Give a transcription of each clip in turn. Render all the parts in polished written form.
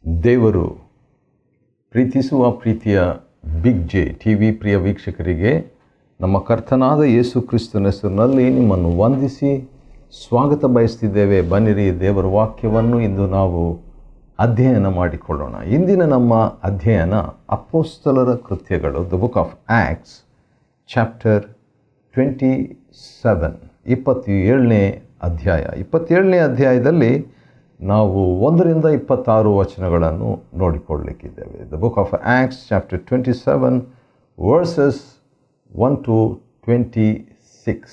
ದೇವರು ಪ್ರೀತಿಸುವ ಪ್ರೀತಿಯ ಬಿಗ್ ಜೆ ಟಿ ವಿ ಪ್ರಿಯ ವೀಕ್ಷಕರಿಗೆ ನಮ್ಮ ಕರ್ತನಾದ ಯೇಸು ಕ್ರಿಸ್ತನ ಹೆಸರಿನಲ್ಲಿ ನಿಮ್ಮನ್ನು ವಂದಿಸಿ ಸ್ವಾಗತ ಬಯಸ್ತಿದ್ದೇವೆ. ಬನ್ನಿರಿ, ದೇವರ ವಾಕ್ಯವನ್ನು ಇಂದು ನಾವು ಅಧ್ಯಯನ ಮಾಡಿಕೊಳ್ಳೋಣ. ಇಂದಿನ ನಮ್ಮ ಅಧ್ಯಯನ ಅಪೊಸ್ತಲರ ಕೃತ್ಯಗಳು, the book of Acts, chapter 27, 27ನೇ ಅಧ್ಯಾಯ. 27ನೇ ಅಧ್ಯಾಯದಲ್ಲಿ ನಾವು 1ರಿಂದ 26 ವಚನಗಳನ್ನು ನೋಡಿಕೊಳ್ಳಲಿಕ್ಕಿದ್ದೇವೆ. The book of Acts chapter 27 verses 1 to 26.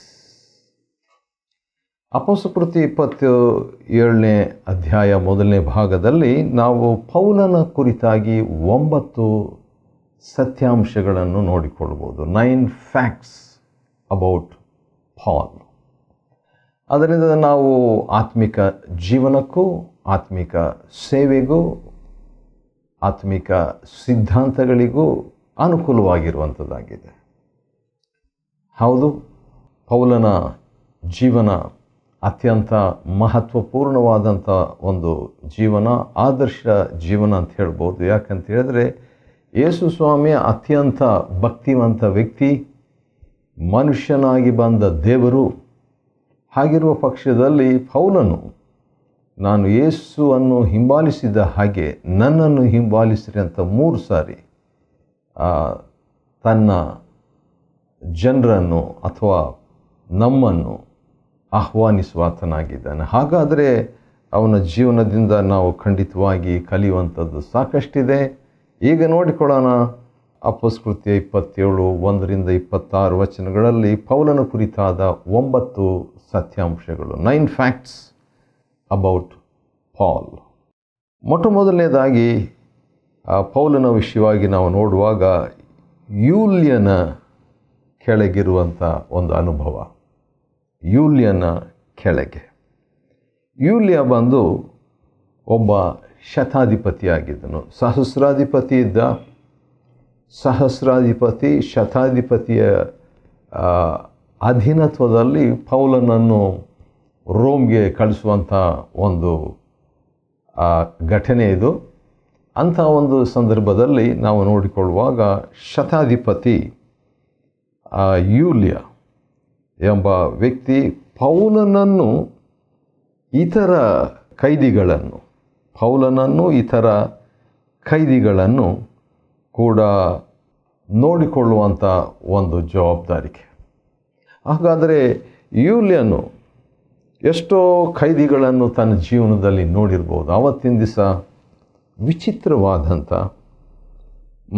ಅಪೊಸ್ತಲಕೃತ್ಯ 27ನೇ ಅಧ್ಯಾಯ ಮೊದಲನೇ ಭಾಗದಲ್ಲಿ ನಾವು ಪೌಲನ ಕುರಿತಾಗಿ 9 ಸತ್ಯಾಂಶಗಳನ್ನು ನೋಡಿಕೊಳ್ಳಬಹುದು. 9 ಫ್ಯಾಕ್ಟ್ಸ್ ಅಬೌಟ್ ಪಾಲ್. ಅದರಿಂದ ನಾವು ಆತ್ಮಿಕ ಜೀವನಕ್ಕೂ, ಆತ್ಮಿಕ ಸೇವೆಗೂ, ಆತ್ಮಿಕ ಸಿದ್ಧಾಂತಗಳಿಗೂ ಅನುಕೂಲವಾಗಿರುವಂಥದ್ದಾಗಿದೆ. ಹೌದು, ಪೌಲನ ಜೀವನ ಅತ್ಯಂತ ಮಹತ್ವಪೂರ್ಣವಾದಂಥ ಒಂದು ಜೀವನ, ಆದರ್ಶ ಜೀವನ ಅಂತ ಹೇಳ್ಬೋದು. ಯಾಕಂತ ಹೇಳಿದ್ರೆ ಯೇಸು ಸ್ವಾಮಿಯ ಅತ್ಯಂತ ಭಕ್ತಿವಂತ ವ್ಯಕ್ತಿ, ಮನುಷ್ಯನಾಗಿ ಬಂದ ದೇವರು. ಹಾಗಿರುವ ಪಕ್ಷದಲ್ಲಿ ಪೌಲನು, ನಾನು ಯೇಸುವನ್ನು ಹಿಂಬಾಲಿಸಿದ ಹಾಗೆ ನನ್ನನ್ನು ಹಿಂಬಾಲಿಸಿರಿ ಅಂತ 3 ಸಾರಿ ತನ್ನ ಜನರನ್ನು ಅಥವಾ ನಮ್ಮನ್ನು ಆಹ್ವಾನಿಸುವಾತನಾಗಿದ್ದಾನೆ. ಹಾಗಾದರೆ ಅವನ ಜೀವನದಿಂದ ನಾವು ಖಂಡಿತವಾಗಿ ಕಲಿಯುವಂಥದ್ದು ಸಾಕಷ್ಟಿದೆ. ಈಗ ನೋಡಿಕೊಳ್ಳೋಣ. ಅಪೊಸ್ತಲಕೃತ್ಯ 27, 1ರಿಂದ 26 ವಚನಗಳಲ್ಲಿ ಪೌಲನ ಕುರಿತಾದ 9 ಸತ್ಯಾಂಶಗಳು, 9 ಫ್ಯಾಕ್ಟ್ಸ್ ಅಬೌಟ್ ಪಾಲ್. ಮೊದಲನೇದಾಗಿ ಪೌಲನ ವಿಷಯವಾಗಿ ನಾವು ನೋಡುವಾಗ ಯೂಲ್ಯನ ಕೆಳಗಿರುವಂಥ ಒಂದು ಅನುಭವ. ಯೂಲ್ಯನ ಕೆಳಗೆ ಯೂಲ್ಯ ಬಂದು ಒಬ್ಬ ಶತಾಧಿಪತಿಯಾಗಿದ್ದನು. ಸಹಸ್ರಾಧಿಪತಿ ಇದ್ದ. ಸಹಸ್ರಾಧಿಪತಿ ಶತಾಧಿಪತಿಯ ಅಧೀನತ್ವದಲ್ಲಿ ಪೌಲನನ್ನು ರೋಮ್ಗೆ ಕಳಿಸುವಂಥ ಒಂದು ಘಟನೆ ಇದು. ಅಂಥ ಒಂದು ಸಂದರ್ಭದಲ್ಲಿ ನಾವು ನೋಡಿಕೊಳ್ಳುವಾಗ ಶತಾಧಿಪತಿ ಯೂಲ್ಯ ಎಂಬ ವ್ಯಕ್ತಿ ಪೌಲನನ್ನು ಇತರ ಕೈದಿಗಳನ್ನು ಕೂಡ ನೋಡಿಕೊಳ್ಳುವಂಥ ಒಂದು ಜವಾಬ್ದಾರಿಗೆ. ಹಾಗಾದರೆ ಯೂಲ್ಯನು ಎಷ್ಟೋ ಖೈದಿಗಳನ್ನು ತನ್ನ ಜೀವನದಲ್ಲಿ ನೋಡಿರ್ಬೋದು. ಆವತ್ತಿನ ದಿವಸ ವಿಚಿತ್ರವಾದಂಥ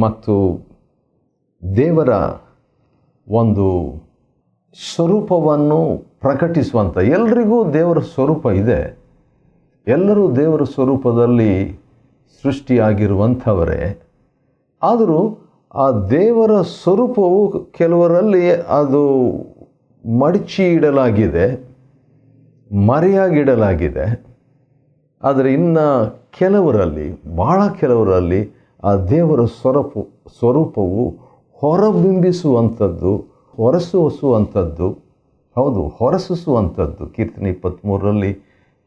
ಮತ್ತು ದೇವರ ಒಂದು ಸ್ವರೂಪವನ್ನು ಪ್ರಕಟಿಸುವಂಥ, ಎಲ್ರಿಗೂ ದೇವರ ಸ್ವರೂಪ ಇದೆ, ಎಲ್ಲರೂ ದೇವರ ಸ್ವರೂಪದಲ್ಲಿ ಸೃಷ್ಟಿಯಾಗಿರುವಂಥವರೇ. ಆದರೂ ಆ ದೇವರ ಸ್ವರೂಪವು ಕೆಲವರಲ್ಲಿ ಅದು ಮಡಚಿ ಇಡಲಾಗಿದೆ, ಮರೆಯಾಗಿಡಲಾಗಿದೆ. ಆದರೆ ಇನ್ನು ಬಹಳ ಕೆಲವರಲ್ಲಿ ಆ ದೇವರ ಸ್ವರೂಪವು ಹೊರಬಿಂಬಿಸುವಂಥದ್ದು, ಹೊರಸೂಸುವಂಥದ್ದು. ಹೌದು, ಹೊರಸೂಸುವಂಥದ್ದು. ಕೀರ್ತನೆ 23ರಲ್ಲಿ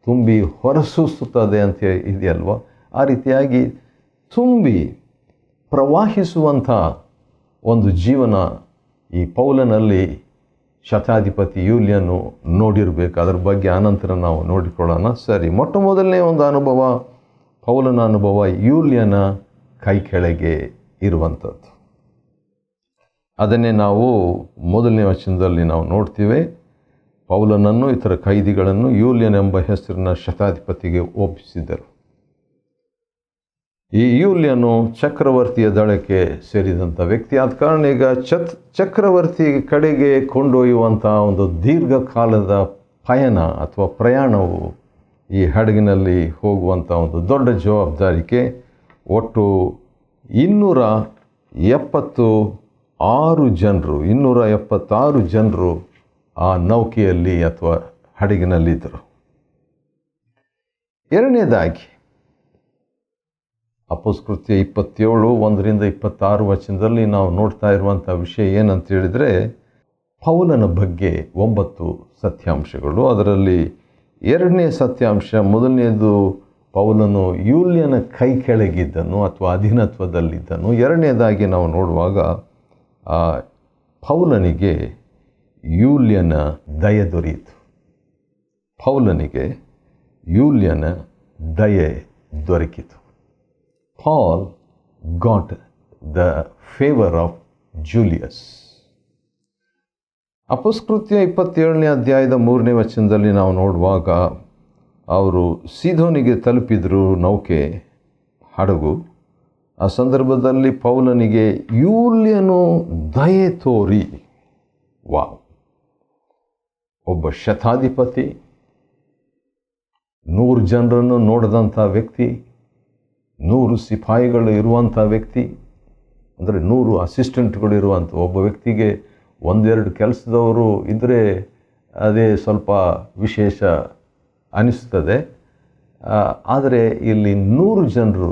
ತುಂಬಿ ಹೊರಸೂಸುತ್ತದೆ ಅಂತ ಇದೆಯಲ್ವ, ಆ ರೀತಿಯಾಗಿ ತುಂಬಿ ಪ್ರವಾಹಿಸುವಂಥ ಒಂದು ಜೀವನ ಈ ಪೌಲನಲ್ಲಿ ಶತಾಧಿಪತಿ ಯೂಲ್ಯನು ನೋಡಿರಬೇಕು. ಅದರ ಬಗ್ಗೆ ಆನಂತರ ನಾವು ನೋಡಿಕೊಳ್ಳೋಣ. ಸರಿ, ಮೊದಲನೇ ಒಂದು ಅನುಭವ, ಪೌಲನ ಅನುಭವ ಯೂಲ್ಯನ ಕೈ ಕೆಳಗೆ ಇರುವಂಥದ್ದು. ಅದನ್ನೇ ನಾವು ಮೊದಲನೇ ವಚನದಲ್ಲಿ ನಾವು ನೋಡ್ತೀವಿ. ಪೌಲನನ್ನು ಇತರ ಖೈದಿಗಳನ್ನು ಯೂಲ್ಯನೆಂಬ ಹೆಸರಿನ ಶತಾಧಿಪತಿಗೆ ಒಪ್ಪಿಸಿದರು. ಈ ಯೂಲ್ಯನು ಚಕ್ರವರ್ತಿಯ ದಳಕ್ಕೆ ಸೇರಿದಂಥ ವ್ಯಕ್ತಿ. ಆದ ಕಾರಣ ಈಗ ಚಕ್ರವರ್ತಿ ಕಡೆಗೆ ಕೊಂಡೊಯ್ಯುವಂಥ ಒಂದು ದೀರ್ಘಕಾಲದ ಪಯಣ ಅಥವಾ ಪ್ರಯಾಣವು ಈ ಹಡಗಿನಲ್ಲಿ ಹೋಗುವಂಥ ಒಂದು ದೊಡ್ಡ ಜವಾಬ್ದಾರಿಕೆ. ಒಟ್ಟು 276 ಜನರು ಆ ನೌಕೆಯಲ್ಲಿ ಅಥವಾ ಹಡಗಿನಲ್ಲಿದ್ದರು. ಎರಡನೇದಾಗಿ ಅಪೊಸ್ತಲಕೃತ್ಯ 27, 1ರಿಂದ 26 ವಚನದಲ್ಲಿ ನಾವು ನೋಡ್ತಾ ಇರುವಂಥ ವಿಷಯ ಏನಂತ ಹೇಳಿದರೆ, ಪೌಲನ ಬಗ್ಗೆ 9 ಸತ್ಯಾಂಶಗಳು. ಅದರಲ್ಲಿ ಎರಡನೇ ಸತ್ಯಾಂಶ, ಮೊದಲನೇದು ಪೌಲನು ಯೂಲ್ಯನ ಕೈ ಕೆಳಗಿದ್ದನು ಅಥವಾ ಅಧೀನತ್ವದಲ್ಲಿದ್ದನು. ಎರಡನೇದಾಗಿ ನಾವು ನೋಡುವಾಗ ಪೌಲನಿಗೆ ಯೂಲ್ಯನ ದಯೆ ದೊರೆಯಿತು. ಪೌಲನಿಗೆ ಯೂಲ್ಯನ ದಯೆ ದೊರಕಿತು. Paul got the favour of Julius. ಅಪೊಸ್ಕೃತ್ಯ 27ನೇ ಅಧ್ಯಾಯದ 3ನೇ ವಚನದಲ್ಲಿ ನಾವು ನೋಡುವಾಗ ಅವರು ಸೀದೋನಿಗೆ ತಲುಪಿದರು, ನೌಕೆ, ಹಡಗು. ಆ ಸಂದರ್ಭದಲ್ಲಿ ಪೌಲನಿಗೆ ಯೂಲ್ಯನು ದಯೆ ತೋರಿ, ಒಬ್ಬ ಶತಾಧಿಪತಿ, 100 ಜನರನ್ನು ನೋಡಿದಂಥ ವ್ಯಕ್ತಿ, 100 ಸಿಪಾಯಿಗಳು ಇರುವಂಥ ವ್ಯಕ್ತಿ, ಅಂದರೆ 100 ಅಸಿಸ್ಟೆಂಟ್ಗಳು ಇರುವಂಥ ಒಬ್ಬ ವ್ಯಕ್ತಿಗೆ 1-2 ಕೆಲಸದವರು ಇದ್ದರೆ ಅದೇ ಸ್ವಲ್ಪ ವಿಶೇಷ ಅನಿಸ್ತದೆ. ಆದರೆ ಇಲ್ಲಿ 100 ಜನರು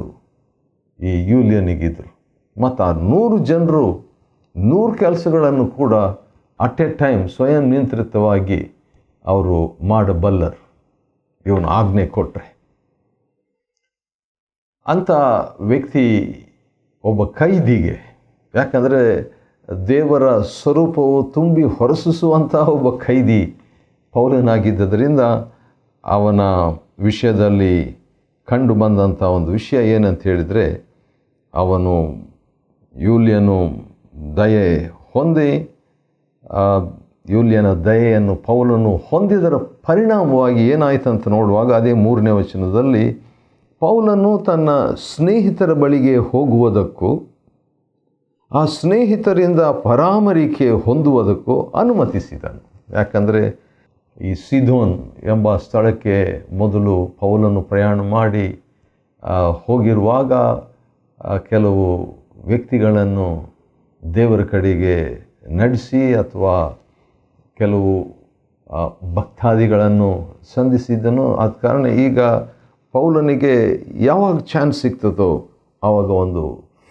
ಈ ಯೂಲ್ಯನಿಗಿದ್ದರು. ಮತ್ತು ಆ 100 ಜನರು 100 ಕೆಲಸಗಳನ್ನು ಕೂಡ ಅಟ್ ಎ ಟೈಮ್ ಸ್ವಯಂ ನಿಯಂತ್ರಿತವಾಗಿ ಅವರು ಮಾಡಬಲ್ಲರು, ಇವನು ಆಜ್ಞೆ ಕೊಟ್ಟರೆ. ಅಂಥ ವ್ಯಕ್ತಿ ಒಬ್ಬ ಕೈದಿಗೆ, ಯಾಕಂದರೆ ದೇವರ ಸ್ವರೂಪವು ತುಂಬಿ ಹೊರಸೂಸುವಂಥ ಒಬ್ಬ ಕೈದಿ ಪೌಲನಾಗಿದ್ದರಿಂದ ಅವನ ವಿಷಯದಲ್ಲಿ ಕಂಡು ಬಂದಂಥ ಒಂದು ವಿಷಯ ಏನಂತ ಹೇಳಿದರೆ, ಅವನು ಯೂಲ್ಯನು ದಯೆ ಹೊಂದಿ, ಯೂಲ್ಯನ ದಯೆಯನ್ನು ಪೌಲನು ಹೊಂದಿದರ ಪರಿಣಾಮವಾಗಿ ಏನಾಯ್ತಂತ ನೋಡುವಾಗ ಅದೇ 3ನೇ ವಚನದಲ್ಲಿ ಪೌಲನು ತನ್ನ ಸ್ನೇಹಿತರ ಬಳಿಗೆ ಹೋಗುವುದಕ್ಕೂ ಆ ಸ್ನೇಹಿತರಿಂದ ಪರಾಮರಿಕೆ ಹೊಂದುವುದಕ್ಕೂ ಅನುಮತಿಸಿದನು. ಯಾಕಂದರೆ ಈ ಸಿದೋನ್ ಎಂಬ ಸ್ಥಳಕ್ಕೆ ಮೊದಲು ಪೌಲನು ಪ್ರಯಾಣ ಮಾಡಿ ಹೋಗಿರುವಾಗ ಕೆಲವು ವ್ಯಕ್ತಿಗಳನ್ನು ದೇವರ ಕಡೆಗೆ ನಡೆಸಿ ಅಥವಾ ಕೆಲವು ಭಕ್ತಾದಿಗಳನ್ನು ಸಂಧಿಸಿದ್ದನು. ಆದ ಕಾರಣ ಈಗ ಪೌಲನಿಗೆ ಯಾವಾಗ ಚಾನ್ಸ್ ಸಿಗ್ತದೋ ಆವಾಗ ಒಂದು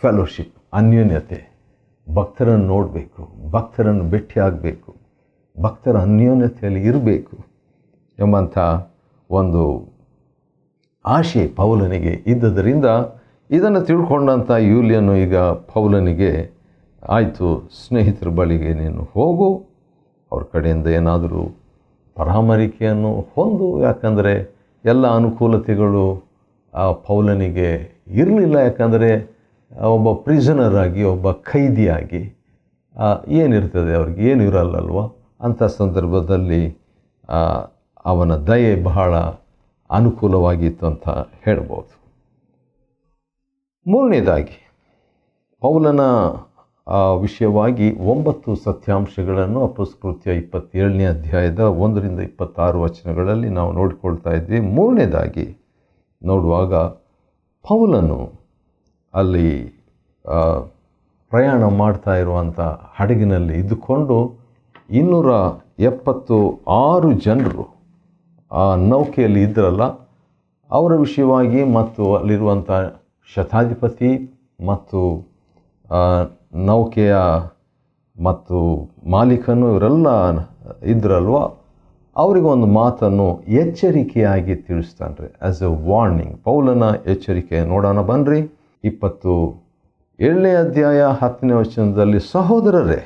ಫೆಲೋಶಿಪ್, ಅನ್ಯೋನ್ಯತೆ, ಭಕ್ತರನ್ನು ನೋಡಬೇಕು, ಭಕ್ತರನ್ನು ಭೇಟಿಯಾಗಬೇಕು, ಭಕ್ತರ ಅನ್ಯೋನ್ಯತೆಯಲ್ಲಿ ಇರಬೇಕು ಎಂಬಂಥ ಒಂದು ಆಶೆ ಪೌಲನಿಗೆ ಇದ್ದದರಿಂದ ಇದನ್ನು ತಿಳ್ಕೊಂಡಂಥ ಯೂಲ್ಯನು ಈಗ ಪೌಲನಿಗೆ, ಆಯಿತು, ಸ್ನೇಹಿತರ ಬಳಿಗೆ ನೀನು ಹೋಗು, ಅವ್ರ ಕಡೆಯಿಂದ ಏನಾದರೂ ಪರಾಮರಿಕೆಯನ್ನು ಹೊಂದು. ಯಾಕಂದರೆ ಎಲ್ಲ ಅನುಕೂಲತೆಗಳು ಪೌಲನಿಗೆ ಇರಲಿಲ್ಲ. ಯಾಕಂದರೆ ಒಬ್ಬ ಪ್ರಿಸನರ್ ಆಗಿ, ಒಬ್ಬ ಖೈದಿಯಾಗಿ ಏನಿರ್ತದೆ ಅವ್ರಿಗೆ, ಏನು ಇರಲ್ಲಲ್ವ. ಅಂಥ ಸಂದರ್ಭದಲ್ಲಿ ಅವನ ದಯೆ ಬಹಳ ಅನುಕೂಲವಾಗಿತ್ತು ಅಂತ ಹೇಳ್ಬೋದು. ಮೂರನೇದಾಗಿ ಪೌಲನ ವಿಷಯವಾಗಿ 9 ಸತ್ಯಾಂಶಗಳನ್ನು ಅಪೊಸ್ಕೃತ್ಯ 27ನೇ ಅಧ್ಯಾಯದ 1ರಿಂದ 26 ವಚನಗಳಲ್ಲಿ ನಾವು ನೋಡಿಕೊಳ್ತಾ ಇದ್ವಿ. ಮೂರನೇದಾಗಿ ನೋಡುವಾಗ ಪೌಲನು ಅಲ್ಲಿ ಪ್ರಯಾಣ ಮಾಡ್ತಾ ಇರುವಂಥ ಹಡಗಿನಲ್ಲಿ ಇದ್ದುಕೊಂಡು 276 ಜನರು ಆ ನೌಕೆಯಲ್ಲಿ ಇದ್ದರಲ್ಲ, ಅವರ ವಿಷಯವಾಗಿ ಮತ್ತು ಅಲ್ಲಿರುವಂಥ ಶತಾಧಿಪತಿ ಮತ್ತು ನೌಕೆಯ ಮತ್ತು ಮಾಲೀಕನು ಇವರೆಲ್ಲ ಇದ್ರಲ್ವ, ಅವರಿಗೆ ಒಂದು ಮಾತನ್ನು ಎಚ್ಚರಿಕೆಯಾಗಿ ತಿಳಿಸ್ತಾನ್ರಿ, ಆ್ಯಸ್ ಎ ವಾರ್ನಿಂಗ್. ಪೌಲನ ಎಚ್ಚರಿಕೆ ನೋಡೋಣ ಬನ್ನಿರಿ. 27ನೇ ಅಧ್ಯಾಯ 10ನೇ ವಚನದಲ್ಲಿ, ಸಹೋದರರೇ,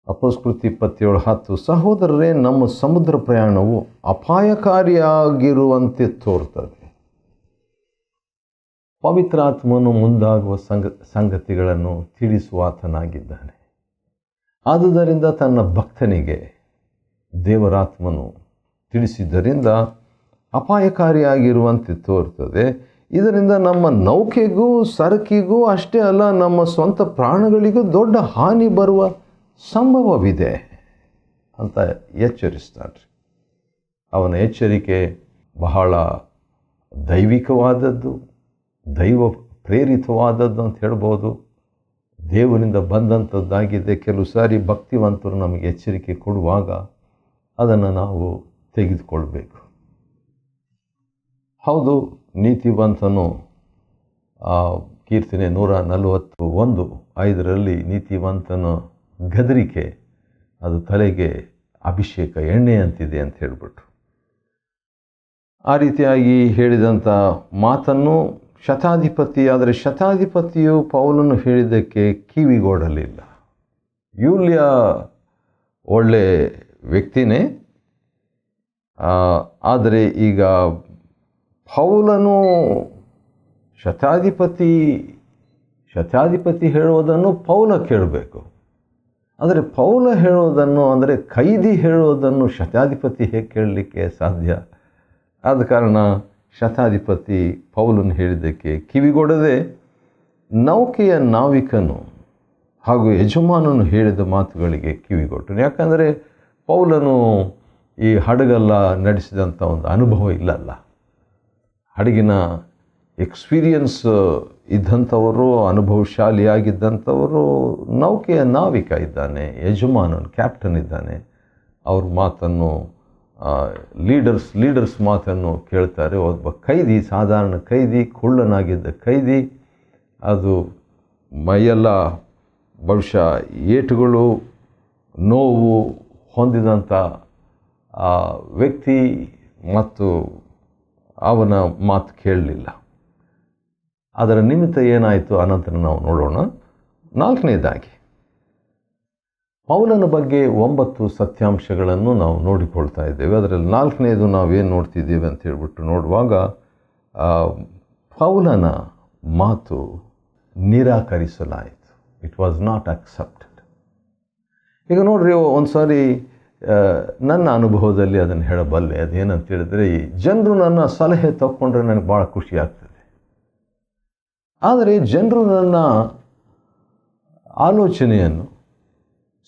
ಅಪೊಸ್ಕೃತ್ಯ 27:10, ಸಹೋದರರೇ, ನಮ್ಮ ಸಮುದ್ರ ಪ್ರಯಾಣವು ಅಪಾಯಕಾರಿಯಾಗಿರುವಂತೆ ತೋರ್ತದೆ. ಪವಿತ್ರಾತ್ಮನು ಮುಂದಾಗುವ ಸಂಗತಿಗಳನ್ನು ತಿಳಿಸುವಾತನಾಗಿದ್ದಾನೆ. ಆದುದರಿಂದ ತನ್ನ ಭಕ್ತನಿಗೆ ದೇವರಾತ್ಮನು ತಿಳಿಸಿದ್ದರಿಂದ ಅಪಾಯಕಾರಿಯಾಗಿರುವಂತೆ ತೋರ್ತದೆ. ಇದರಿಂದ ನಮ್ಮ ನೌಕೆಗೂ ಸರಕಿಗೂ ಅಷ್ಟೇ ಅಲ್ಲ, ನಮ್ಮ ಸ್ವಂತ ಪ್ರಾಣಗಳಿಗೂ ದೊಡ್ಡ ಹಾನಿ ಬರುವ ಸಂಭವವಿದೆ ಅಂತ ಎಚ್ಚರಿಸ್ತಾನೆ. ಅವನ ಎಚ್ಚರಿಕೆ ಬಹಳ ದೈವಿಕವಾದದ್ದು, ದೈವ ಪ್ರೇರಿತವಾದದ್ದು ಅಂತ ಹೇಳ್ಬೋದು. ದೇವರಿಂದ ಬಂದಂಥದ್ದಾಗಿದೆ. ಕೆಲವು ಸಾರಿ ಭಕ್ತಿವಂತರು ನಮಗೆ ಎಚ್ಚರಿಕೆ ಕೊಡುವಾಗ ಅದನ್ನು ನಾವು ತೆಗೆದುಕೊಳ್ಬೇಕು. ಹೌದು, ನೀತಿವಂತನು ಕೀರ್ತನೆ 141:5 ನೀತಿವಂತನ ಗದರಿಕೆ ಅದು ತಲೆಗೆ ಅಭಿಷೇಕ, ಎಣ್ಣೆ ಅಂತಿದೆ ಅಂತ ಹೇಳ್ಬಿಟ್ಟು. ಆ ರೀತಿಯಾಗಿ ಹೇಳಿದಂಥ ಮಾತನ್ನು ಆದರೆ ಶತಾಧಿಪತಿಯು ಪೌಲನು ಹೇಳಿದ್ದಕ್ಕೆ ಕಿವಿಗೊಡಲಿಲ್ಲ. ಯೂಲ್ಯ ಒಳ್ಳೆ ವ್ಯಕ್ತಿನೇ, ಆದರೆ ಈಗ ಪೌಲನು ಶತಾಧಿಪತಿ ಹೇಳುವುದನ್ನು ಪೌಲ ಕೇಳಬೇಕು. ಆದರೆ ಪೌಲ ಹೇಳೋದನ್ನು, ಅಂದರೆ ಕೈದಿ ಹೇಳೋದನ್ನು ಶತಾಧಿಪತಿ ಹೇಗೆ ಕೇಳಲಿಕ್ಕೆ ಸಾಧ್ಯ? ಆದ ಕಾರಣ ಶತಾಧಿಪತಿ ಪೌಲನು ಹೇಳಿದ್ದಕ್ಕೆ ಕಿವಿಗೊಡದೆ ನೌಕೆಯ ನಾವಿಕನು ಹಾಗೂ ಯಜಮಾನನು ಹೇಳಿದ ಮಾತುಗಳಿಗೆ ಕಿವಿಗೊಟ್ಟನು. ಯಾಕಂದರೆ ಪೌಲನು ಈ ಹಡಗೆಲ್ಲ ನಡೆಸಿದಂಥ ಒಂದು ಅನುಭವ ಇಲ್ಲಲ್ಲ. ಹಡಗಿನ ಎಕ್ಸ್ಪೀರಿಯನ್ಸ್ ಇದ್ದಂಥವರು, ಅನುಭವಶಾಲಿಯಾಗಿದ್ದಂಥವರು. ನೌಕೆಯ ನಾವಿಕ ಇದ್ದಾನೆ, ಯಜಮಾನನು ಕ್ಯಾಪ್ಟನ್ ಇದ್ದಾನೆ. ಅವ್ರ ಮಾತನ್ನು ಲೀಡರ್ಸ್ ಮಾತನ್ನು ಕೇಳ್ತಾರೆ. ಒಬ್ಬ ಕೈದಿ, ಸಾಧಾರಣ ಕೈದಿ, ಕುಳ್ಳನಾಗಿದ್ದ ಕೈದಿ, ಅದು ಮೈಯೆಲ್ಲ ಬಹುಶಃ ಏಟುಗಳು, ನೋವು ಹೊಂದಿದಂಥ ವ್ಯಕ್ತಿ, ಮತ್ತು ಅವನ ಮಾತು ಕೇಳಲಿಲ್ಲ. ಅದರ ನಿಮಿತ್ತ ಏನಾಯಿತು ಅನಂತರ ನಾವು ನೋಡೋಣ. 4ನೇದಾಗಿ ಪೌಲನ ಬಗ್ಗೆ 9 ಸತ್ಯಾಂಶಗಳನ್ನು ನಾವು ನೋಡಿಕೊಳ್ತಾ ಇದ್ದೇವೆ. ಅದರಲ್ಲಿ 4ನೇದು ನಾವೇನು ನೋಡ್ತಿದ್ದೇವೆ ಅಂತ ಹೇಳ್ಬಿಟ್ಟು ನೋಡುವಾಗ, ಪೌಲನ ಮಾತು ನಿರಾಕರಿಸಲಾಯಿತು. It was not accepted. ಈಗ ನೋಡ್ರಿ, ಒಂದು ಸಾರಿ ನನ್ನ ಅನುಭವದಲ್ಲಿ ಅದನ್ನು ಹೇಳಬಲ್ಲೆ. ಅದೇನಂತ ಹೇಳಿದ್ರೆ, ಈ ಜನರು ನನ್ನ ಸಲಹೆ ತಗೊಂಡ್ರೆ ನನಗೆ ಭಾಳ ಖುಷಿ ಆಗ್ತದೆ. ಆದರೆ ಜನರು ನನ್ನ ಆಲೋಚನೆಯನ್ನು,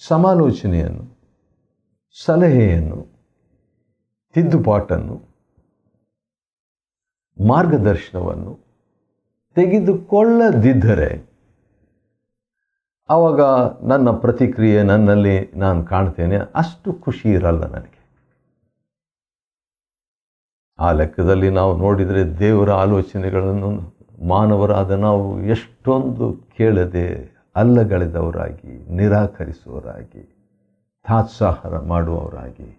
ಸಮಾಲೋಚನೆಯನ್ನು, ಸಲಹೆಯನ್ನು, ತಿದ್ದುಪಾಟನ್ನು, ಮಾರ್ಗದರ್ಶನವನ್ನು ತೆಗೆದುಕೊಳ್ಳದಿದ್ದರೆ ಆವಾಗ ನನ್ನ ಪ್ರತಿಕ್ರಿಯೆ, ನನ್ನಲ್ಲಿ ನಾನು ಕಾಣ್ತೇನೆ, ಅಷ್ಟು ಖುಷಿ ಇರಲ್ಲ ನನಗೆ. ಆ ಲೆಕ್ಕದಲ್ಲಿ ನಾವು ನೋಡಿದರೆ ದೇವರ ಆಲೋಚನೆಗಳನ್ನು ಮಾನವರಾದ ನಾವು ಎಷ್ಟೊಂದು ಕೇಳದೆ ಅಲ್ಲಗಳೆದವರಾಗಿ, ನಿರಾಕರಿಸುವವರಾಗಿ, ತಾತ್ಸಾರ ಮಾಡುವವರಾಗಿ,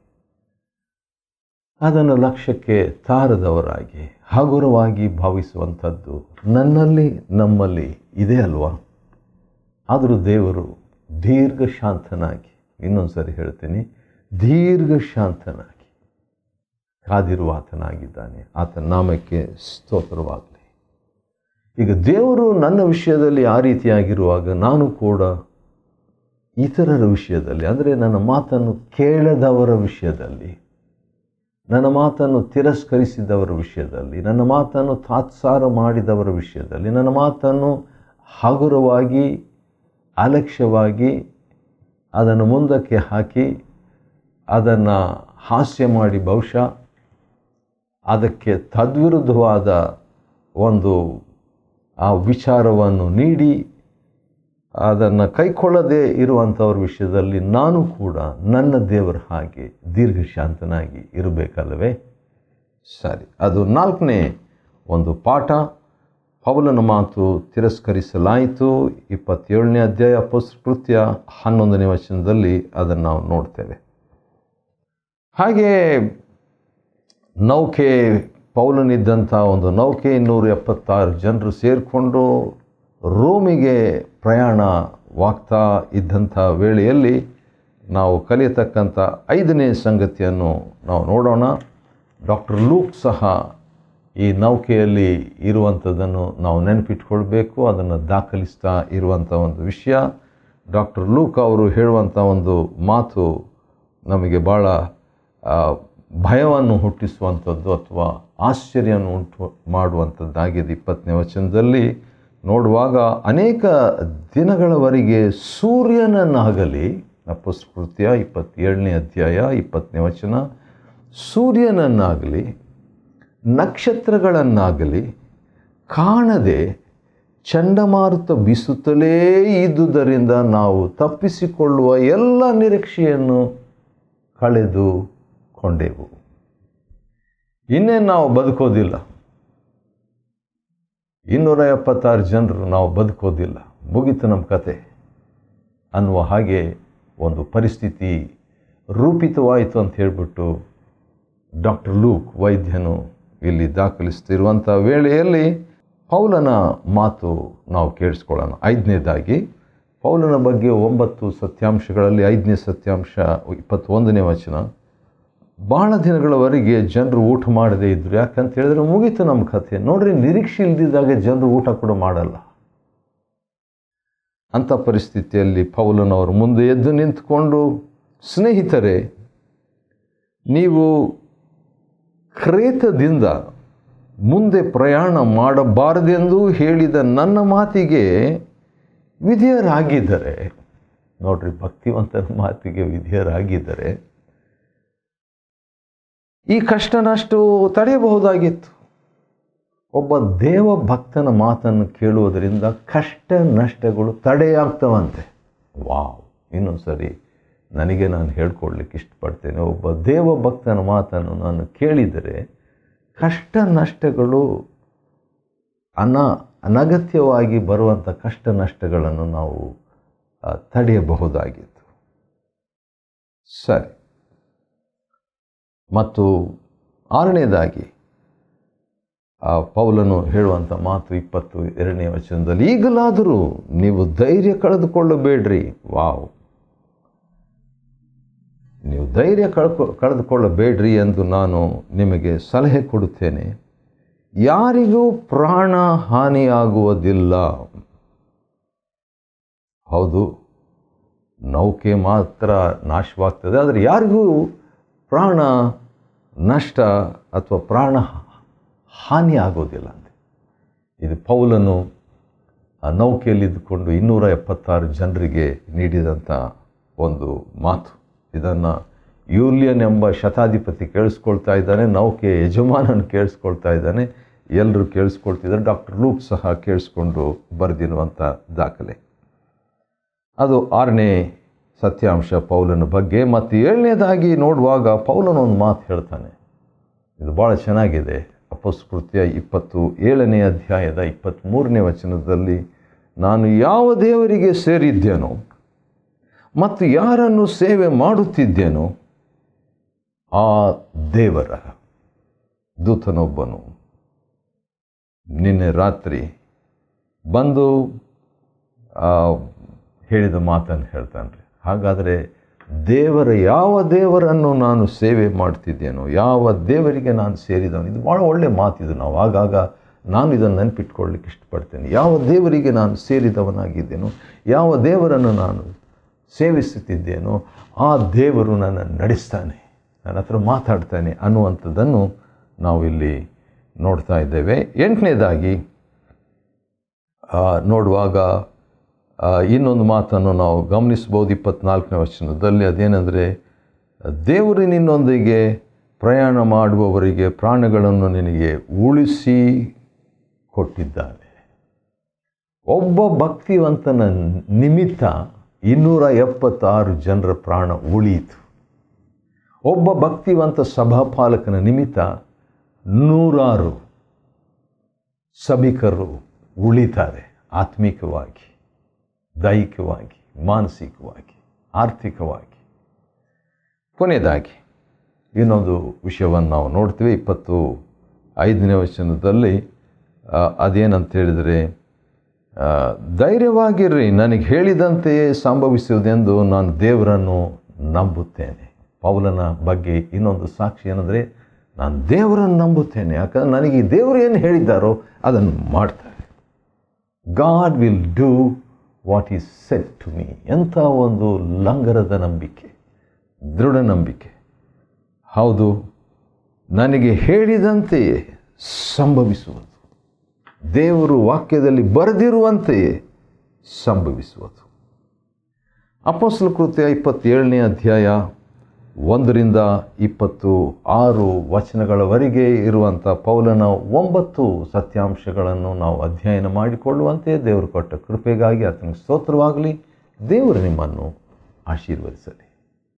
ಅದನ್ನು ಲಕ್ಷ್ಯಕ್ಕೆ ತಾರದವರಾಗಿ, ಹಗುರವಾಗಿ ಭಾವಿಸುವಂಥದ್ದು ನನ್ನಲ್ಲಿ, ನಮ್ಮಲ್ಲಿ ಇದೆ ಅಲ್ವಾ? ಆದರೂ ದೇವರು ದೀರ್ಘ ಶಾಂತನಾಗಿ, ಇನ್ನೊಂದು ಸರಿ ಹೇಳ್ತೀನಿ, ದೀರ್ಘ ಶಾಂತನಾಗಿ ಕಾದಿರುವ ಆತನಾಗಿದ್ದಾನೆ. ಆತನ ನಾಮಕ್ಕೆ ಸ್ತೋತ್ರವಾಗಲಿ. ಈಗ ದೇವರು ನನ್ನ ವಿಷಯದಲ್ಲಿ ಆ ರೀತಿಯಾಗಿರುವಾಗ, ನಾನು ಕೂಡ ಇತರರ ವಿಷಯದಲ್ಲಿ, ಅಂದರೆ ನನ್ನ ಮಾತನ್ನು ಕೇಳದವರ ವಿಷಯದಲ್ಲಿ, ನನ್ನ ಮಾತನ್ನು ತಿರಸ್ಕರಿಸಿದವರ ವಿಷಯದಲ್ಲಿ, ನನ್ನ ಮಾತನ್ನು ತಾತ್ಸಾರ ಮಾಡಿದವರ ವಿಷಯದಲ್ಲಿ, ನನ್ನ ಮಾತನ್ನು ಹಗುರವಾಗಿ, ಅಲಕ್ಷ್ಯವಾಗಿ ಅದನ್ನು ಮುಂದಕ್ಕೆ ಹಾಕಿ, ಅದನ್ನು ಹಾಸ್ಯ ಮಾಡಿ, ಬಹುಶಃ ಅದಕ್ಕೆ ತದ್ವಿರುದ್ಧವಾದ ಒಂದು ಆ ವಿಚಾರವನ್ನು ನೀಡಿ ಅದನ್ನು ಕೈಕೊಳ್ಳದೇ ಇರುವಂಥವ್ರ ವಿಷಯದಲ್ಲಿ ನಾನು ಕೂಡ ನನ್ನ ದೇವರ ಹಾಗೆ ದೀರ್ಘ ಶಾಂತನಾಗಿ ಇರಬೇಕಲ್ಲವೇ? ಸರಿ, ಅದು 4ನೇ ಒಂದು ಪಾಠ. ಪೌಲನ ಮಾತು ತಿರಸ್ಕರಿಸಲಾಯಿತು. 27ನೇ ಅಧ್ಯಾಯ ಅಪೊಸ್ತಲರ ಕೃತ್ಯ 11ನೇ ವಚನದಲ್ಲಿ ಅದನ್ನು ನಾವು ನೋಡ್ತೇವೆ. ಹಾಗೆ ನೌಕೆ, ಪೌಲನಿದ್ದಂಥ ಒಂದು ನೌಕೆ 276 ಜನರು ಸೇರಿಕೊಂಡು ರೋಮಿಗೆ ಪ್ರಯಾಣವಾಗ್ತಾ ಇದ್ದಂಥ ವೇಳೆಯಲ್ಲಿ ನಾವು ಕಲಿಯತಕ್ಕಂಥ 5ನೇ ಸಂಗತಿಯನ್ನು ನಾವು ನೋಡೋಣ. ಡಾಕ್ಟರ್ ಲೂಕ್ ಸಹ ಈ ನೌಕೆಯಲ್ಲಿ ಇರುವಂಥದ್ದನ್ನು ನಾವು ನೆನಪಿಟ್ಕೊಳ್ಬೇಕು. ಅದನ್ನು ದಾಖಲಿಸ್ತಾ ಇರುವಂಥ ಒಂದು ವಿಷಯ. ಡಾಕ್ಟರ್ ಲೂಕ್ ಅವರು ಹೇಳುವಂಥ ಒಂದು ಮಾತು ನಮಗೆ ಭಾಳ ಭಯವನ್ನು ಹುಟ್ಟಿಸುವಂಥದ್ದು ಅಥವಾ ಆಶ್ಚರ್ಯವನ್ನು ಉಂಟು ಮಾಡುವಂಥದ್ದಾಗಿದೆ. 20ನೇ ವಚನದಲ್ಲಿ ನೋಡುವಾಗ, ಅನೇಕ ದಿನಗಳವರೆಗೆ ಸೂರ್ಯನನ್ನಾಗಲಿ, ಅಪೊಸ್ತಲರ ಕೃತ್ಯ 27ನೇ ಅಧ್ಯಾಯ 20ನೇ ವಚನ, ಸೂರ್ಯನನ್ನಾಗಲಿ ನಕ್ಷತ್ರಗಳನ್ನಾಗಲಿ ಕಾಣದೆ ಚಂಡಮಾರುತ ಬೀಸುತ್ತಲೇ ಇದ್ದುದರಿಂದ ನಾವು ತಪ್ಪಿಸಿಕೊಳ್ಳುವ ಎಲ್ಲ ನಿರೀಕ್ಷೆಯನ್ನು ಕಳೆದುಕೊಂಡೆವು. ಇನ್ನೇನು ನಾವು ಬದುಕೋದಿಲ್ಲ, 276 ಜನರು ನಾವು ಬದುಕೋದಿಲ್ಲ, ಮುಗಿತು ನಮ್ಮ ಕತೆ ಅನ್ನುವ ಹಾಗೆ ಒಂದು ಪರಿಸ್ಥಿತಿ ರೂಪಿತವಾಯಿತು ಅಂತ ಹೇಳಿಬಿಟ್ಟು ಡಾಕ್ಟರ್ ಲೂಕ್ ವೈದ್ಯನು ಇಲ್ಲಿ ದಾಖಲಿಸ್ತಿರುವಂಥ ವೇಳೆಯಲ್ಲಿ ಪೌಲನ ಮಾತು ನಾವು ಕೇಳಿಸ್ಕೊಳ್ಳೋಣ. 5ನೇದಾಗಿ ಪೌಲನ ಬಗ್ಗೆ 9 ಸತ್ಯಾಂಶಗಳಲ್ಲಿ 5ನೇ ಸತ್ಯಾಂಶ 21ನೇ ವಚನ. ಭಾಳ ದಿನಗಳವರೆಗೆ ಜನರು ಊಟ ಮಾಡದೇ ಇದ್ರು. ಯಾಕಂತ ಹೇಳಿದ್ರೆ ಮುಗೀತು ನಮ್ಮ ಕಥೆ. ನೋಡ್ರಿ, ನಿರೀಕ್ಷೆ ಇಲ್ದಿದ್ದಾಗ ಜನರು ಊಟ ಕೂಡ ಮಾಡಲ್ಲ. ಅಂಥ ಪರಿಸ್ಥಿತಿಯಲ್ಲಿ ಪೌಲನವರು ಮುಂದೆ ಎದ್ದು ನಿಂತುಕೊಂಡು, ಸ್ನೇಹಿತರೆ, ನೀವು ಕ್ರೇತದಿಂದ ಮುಂದೆ ಪ್ರಯಾಣ ಮಾಡಬಾರದೆಂದು ಹೇಳಿದ ನನ್ನ ಮಾತಿಗೆ ವಿಧೇಯರಾಗಿದ್ದರೆ, ನೋಡ್ರಿ, ಭಕ್ತಿವಂತರ ಮಾತಿಗೆ ವಿಧೇಯರಾಗಿದ್ದರೆ ಈ ಕಷ್ಟ ನಷ್ಟ ತಡೆಯಬಹುದಾಗಿತ್ತು. ಒಬ್ಬ ದೇವ ಭಕ್ತನ ಮಾತನ್ನು ಕೇಳುವುದರಿಂದ ಕಷ್ಟ ನಷ್ಟಗಳು ತಡೆಯಾಗ್ತವಂತೆ. ವಾವ್! ಇನ್ನೊಂದು ಸರಿ ನಾನು ಹೇಳ್ಕೊಡ್ಲಿಕ್ಕೆ ಇಷ್ಟಪಡ್ತೇನೆ. ಒಬ್ಬ ದೇವ ಭಕ್ತನ ಮಾತನ್ನು ನಾನು ಕೇಳಿದರೆ ಕಷ್ಟ ನಷ್ಟಗಳು ಅನಗತ್ಯವಾಗಿ ಬರುವಂಥ ಕಷ್ಟ ನಷ್ಟಗಳನ್ನು ನಾವು ತಡೆಯಬಹುದಾಗಿತ್ತು. ಸರಿ. ಮತ್ತು 6ನೇದಾಗಿ ಪೌಲನು ಹೇಳುವಂಥ ಮಾತು 22ನೇ ವಚನದಲ್ಲಿ, ಈಗಲಾದರೂ ನೀವು ಧೈರ್ಯ ಕಳೆದುಕೊಳ್ಳಬೇಡ್ರಿ. ವಾವ್! ನೀವು ಧೈರ್ಯ ಕಳೆದುಕೊಳ್ಳಬೇಡ್ರಿ ಎಂದು ನಾನು ನಿಮಗೆ ಸಲಹೆ ಕೊಡುತ್ತೇನೆ. ಯಾರಿಗೂ ಪ್ರಾಣ ಹಾನಿಯಾಗುವುದಿಲ್ಲ. ಹೌದು, ನೌಕೆ ಮಾತ್ರ ನಾಶವಾಗ್ತದೆ, ಆದರೆ ಯಾರಿಗೂ ಪ್ರಾಣ ನಷ್ಟ ಅಥವಾ ಪ್ರಾಣ ಹಾನಿ ಆಗೋದಿಲ್ಲ ಅಂತೆ. ಇದು ಪೌಲನು ಆ ನೌಕೆಯಲ್ಲಿದ್ದುಕೊಂಡು 276 ಜನರಿಗೆ ನೀಡಿದಂಥ ಒಂದು ಮಾತು. ಇದನ್ನು ಯೂಲಿಯನ್ ಎಂಬ ಶತಾಧಿಪತಿ ಕೇಳಿಸ್ಕೊಳ್ತಾ ಇದ್ದಾನೆ, ನೌಕೆ ಯಜಮಾನನ ಕೇಳಿಸ್ಕೊಳ್ತಾ ಇದ್ದಾನೆ, ಎಲ್ಲರೂ ಕೇಳಿಸ್ಕೊಳ್ತಿದ್ದಾರೆ. ಡಾಕ್ಟರ್ ಲೂಕ್ ಸಹ ಕೇಳಿಸ್ಕೊಂಡು ಬರೆದಿರುವಂಥ ದಾಖಲೆ. ಅದು 6ನೇ ಸತ್ಯಾಂಶ ಪೌಲನ ಬಗ್ಗೆ. ಮತ್ತು 7ನೇದಾಗಿ ನೋಡುವಾಗ ಪೌಲನ ಒಂದು ಮಾತು ಹೇಳ್ತಾನೆ. ಇದು ಭಾಳ ಚೆನ್ನಾಗಿದೆ. ಅಪೊಸ್ತಲಕೃತ್ಯ 27ನೇ ಅಧ್ಯಾಯದ 23ನೇ ವಚನದಲ್ಲಿ, ನಾನು ಯಾವ ದೇವರಿಗೆ ಸೇರಿದ್ದೇನೋ ಮತ್ತು ಯಾರನ್ನು ಸೇವೆ ಮಾಡುತ್ತಿದ್ದೇನೋ ಆ ದೇವರ ದೂತನೊಬ್ಬನು ನಿನ್ನೆ ರಾತ್ರಿ ಬಂದು ಹೇಳಿದ ಮಾತನ್ನು ಹೇಳ್ತಾನೆ ರೀ. ಹಾಗಾದರೆ ಯಾವ ದೇವರನ್ನು ನಾನು ಸೇವೆ ಮಾಡ್ತಿದ್ದೇನೋ, ಯಾವ ದೇವರಿಗೆ ನಾನು ಸೇರಿದವನು. ಇದು ಭಾಳ ಒಳ್ಳೆಯ ಮಾತಿದು. ನಾವು ಆಗಾಗ ನಾನು ಇದನ್ನು ನೆನಪಿಟ್ಕೊಳ್ಳಿಕ್ಕೆ ಇಷ್ಟಪಡ್ತೇನೆ. ಯಾವ ದೇವರಿಗೆ ನಾನು ಸೇರಿದವನಾಗಿದ್ದೇನೋ, ಯಾವ ದೇವರನ್ನು ನಾನು ಸೇವಿಸುತ್ತಿದ್ದೇನೋ ಆ ದೇವರು ನನ್ನನ್ನು ನಡೆಸ್ತಾನೆ, ನನ್ನ ಹತ್ರ ಮಾತಾಡ್ತಾನೆ ಅನ್ನುವಂಥದ್ದನ್ನು ನಾವು ಇಲ್ಲಿ ನೋಡ್ತಾ ಇದ್ದೇವೆ. 8ನೇದಾಗಿ ನೋಡುವಾಗ ಇನ್ನೊಂದು ಮಾತನ್ನು ನಾವು ಗಮನಿಸ್ಬೋದು 24ನೇ ವಚನದಲ್ಲಿ. ಅದೇನೆಂದರೆ, ದೇವರು ನಿನ್ನೊಂದಿಗೆ ಪ್ರಯಾಣ ಮಾಡುವವರಿಗೆ ಪ್ರಾಣಗಳನ್ನು ನಿನಗೆ ಉಳಿಸಿ ಕೊಟ್ಟಿದ್ದಾನೆ. ಒಬ್ಬ ಭಕ್ತಿವಂತನ ನಿಮಿತ್ತ 276 ಜನರ ಪ್ರಾಣ ಉಳಿಯಿತು. ಒಬ್ಬ ಭಕ್ತಿವಂತ ಸಭಾಪಾಲಕನ ನಿಮಿತ್ತ 100 ಸಭಿಕರು ಉಳಿತಾರೆ. ಆತ್ಮಿಕವಾಗಿ, ದೈಹಿಕವಾಗಿ, ಮಾನಸಿಕವಾಗಿ, ಆರ್ಥಿಕವಾಗಿ. ಕೊನೆಯದಾಗಿ ಇನ್ನೊಂದು ವಿಷಯವನ್ನು ನಾವು ನೋಡ್ತೀವಿ 25ನೇ ವಚನದಲ್ಲಿ. ಅದೇನಂತ ಹೇಳಿದರೆ, ಧೈರ್ಯವಾಗಿರ್ರಿ, ನನಗೆ ಹೇಳಿದಂತೆಯೇ ಸಂಭವಿಸುವುದೆಂದು ನಾನು ದೇವರನ್ನು ನಂಬುತ್ತೇನೆ. ಪೌಲನ ಬಗ್ಗೆ ಇನ್ನೊಂದು ಸಾಕ್ಷಿ ಏನಂದರೆ, ನಾನು ದೇವರನ್ನು ನಂಬುತ್ತೇನೆ. ಯಾಕಂದರೆ ನನಗೆ ಈ ದೇವರು ಏನು ಹೇಳಿದ್ದಾರೋ ಅದನ್ನು ಮಾಡ್ತಾರೆ. God will do what is said to me. ಎಂಥ ಒಂದು ಲಂಗರದ ನಂಬಿಕೆ, ದೃಢ ನಂಬಿಕೆ. ಹೌದು, ನನಗೆ ಹೇಳಿದಂತೆಯೇ ಸಂಭವಿಸುವುದು. ದೇವರು ವಾಕ್ಯದಲ್ಲಿ ಬರೆದಿರುವಂತೆಯೇ ಸಂಭವಿಸುವುದು. ಅಪೊಸ್ತಲಕೃತ್ಯ 27ನೇ ಅಧ್ಯಾಯ 1ರಿಂದ 26 ವಚನಗಳವರೆಗೆ ಇರುವಂಥ ಪೌಲನ 9 ಸತ್ಯಾಂಶಗಳನ್ನು ನಾವು ಅಧ್ಯಯನ ಮಾಡಿಕೊಳ್ಳುವಂತೆ ದೇವರು ಕೊಟ್ಟ ಕೃಪೆಗಾಗಿ ಆತನಿಗೆ ಸ್ತೋತ್ರವಾಗಲಿ. ದೇವರು ನಿಮ್ಮನ್ನು ಆಶೀರ್ವದಿಸಲಿ.